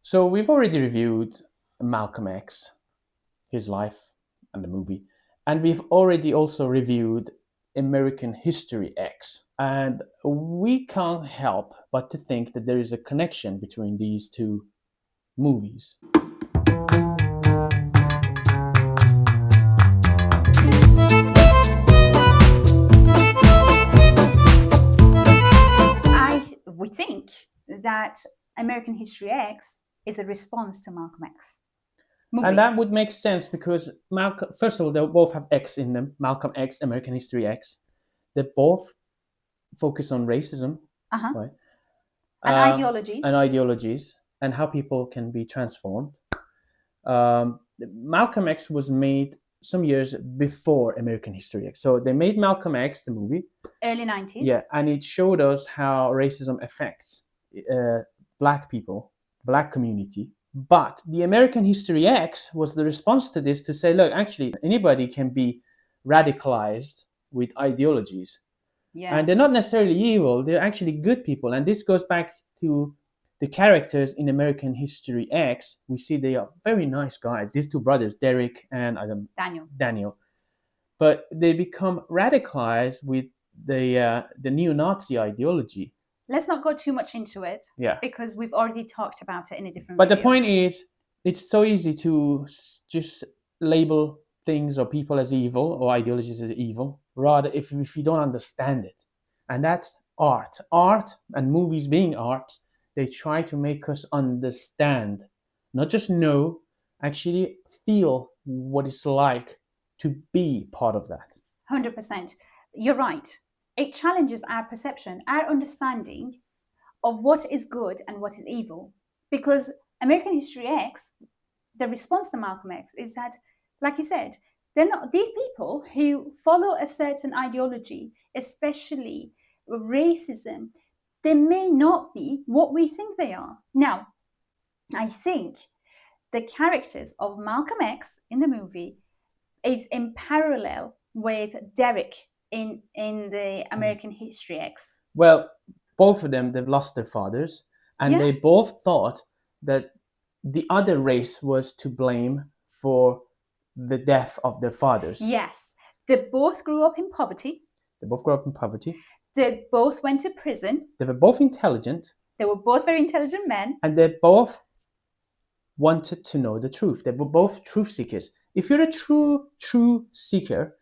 So we've already reviewed Malcolm X, his life and the movie, and we've already also reviewed American History X. And we can't help but to think that there is a connection between these two movies. We think that American History X is a response to Malcolm X movie. And that would make sense because Malcolm, first of all, they both have X in them. Malcolm X, American History X. They both focus on racism, right? And ideologies, and how people can be transformed. Malcolm X was made some years before American History X. So they made Malcolm X, the movie. Early 90s. Yeah, and it showed us how racism affects Black people, Black community. But the American History X was the response to this to say, look, actually, anybody can be radicalized with ideologies. Yes. And they're not necessarily evil, they're actually good people. And this goes back to the characters in American History X. We see they are very nice guys. These two brothers, Derek and Daniel. But they become radicalized with the neo-Nazi ideology. Let's not go too much into it. Yeah. Because we've already talked about it in a different But video. the point is, it's so easy to just label things or people as evil or ideologies as evil, rather if you don't understand it. And that's art. Art and movies being art, they try to make us understand, not just know, actually feel what it's like to be part of that. 100%. You're right. It challenges our perception, our understanding of what is good and what is evil. Because American History X, the response to Malcolm X is that, like you said, they're not these people who follow a certain ideology, especially racism, they may not be what we think they are. Now, I think the characters of Malcolm X in the movie is in parallel with Derek in the American History X. Well, both of them, they've lost their fathers, and they both thought that the other race was to blame for the death of their fathers. Yes. They both grew up in poverty. They both grew up in poverty. They both went to prison. They were both intelligent. They were both very intelligent men. And they both wanted to know the truth. They were both truth seekers. If you're a true seeker,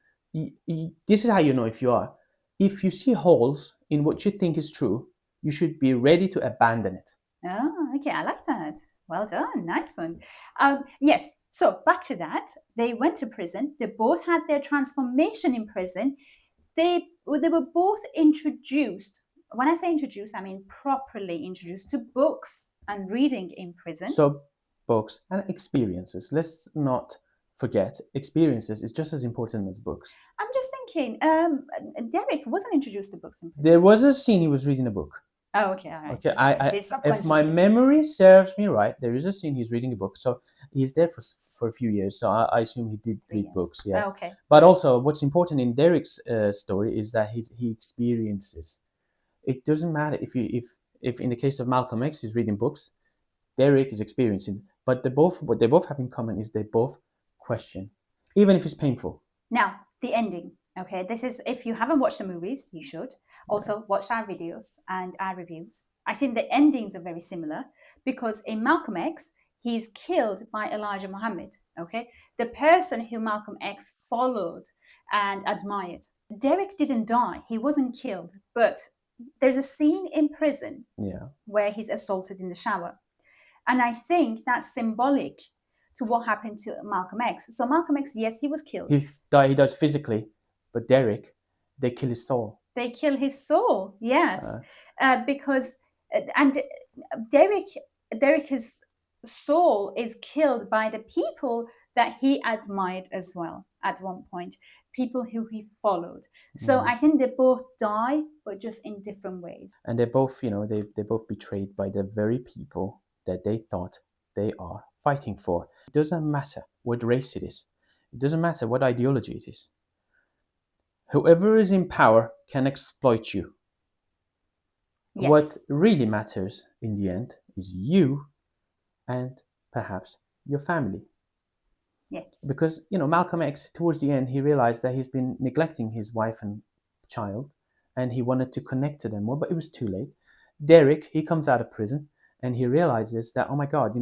this is how you know if you are. If you see holes in what you think is true, you should be ready to abandon it. Oh, okay. I like that. Well done. Nice one. Yes. So back to that. They went to prison. They both had their transformation in prison. They were both introduced. When I say introduced, I mean properly introduced to books and reading in prison. So books and experiences. Let's not forget, experiences is just as important as books. I'm just thinking, Derek wasn't introduced to books in prison. There was a scene he was reading a book. Oh, okay, all right. Okay, if my memory serves me right, there is a scene he's reading a book. So he's there for a few years. So I assume he did read books. Yeah. Oh, okay. But also, what's important in Derek's story is that he experiences. It doesn't matter if in the case of Malcolm X, he's reading books. Derek is experiencing. But what they both have in common is they both question, even if it's painful. Now, the ending. Okay, this is, if you haven't watched the movies, you should. Also, watch our videos and our reviews. I think the endings are very similar because in Malcolm X, he's killed by Elijah Muhammad, okay? The person who Malcolm X followed and admired. Derek didn't die. He wasn't killed. But there's a scene in prison where he's assaulted in the shower. And I think that's symbolic to what happened to Malcolm X. So Malcolm X, yes, he was killed. He dies physically, but Derek, they kill his soul. They kill his soul, yes. Because Derek's soul is killed by the people that he admired as well at one point, people who he followed. So I think they both die, but just in different ways. And they both, they both betrayed by the very people that they thought they are fighting for. It doesn't matter what race it is. It doesn't matter what ideology it is. Whoever is in power can exploit you. Yes. What really matters in the end is you and perhaps your family. Yes. Because, Malcolm X, towards the end, he realized that he's been neglecting his wife and child, and he wanted to connect to them more, but it was too late. Derek, he comes out of prison, and he realizes that, oh my God,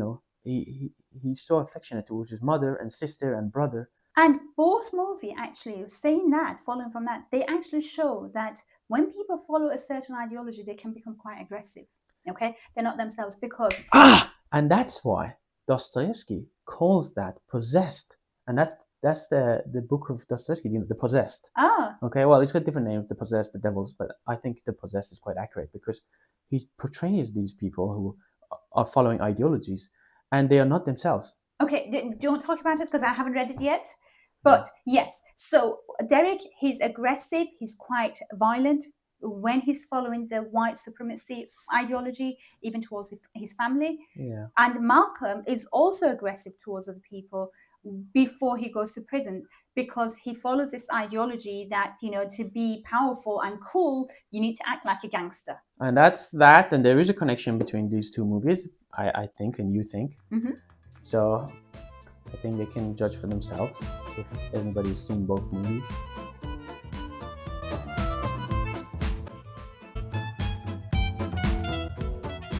he's so affectionate towards his mother and sister and brother. And both movie actually saying that, following from that, they actually show that when people follow a certain ideology, they can become quite aggressive. Okay, they're not themselves because and that's why Dostoevsky calls that possessed, and that's the book of Dostoevsky, the Possessed. Okay, well, it's got different names, the Possessed, the Devils, but I think the Possessed is quite accurate because he portrays these people who are following ideologies, and they are not themselves. Okay, don't talk about it because I haven't read it yet. But yes, so Derek, he's aggressive, he's quite violent when he's following the white supremacy ideology, even towards his family. Yeah. And Malcolm is also aggressive towards other people before he goes to prison because he follows this ideology that, to be powerful and cool, you need to act like a gangster. And that's that, and there is a connection between these two movies, I think, and you think. Mm-hmm. So I think they can judge for themselves if anybody's seen both movies.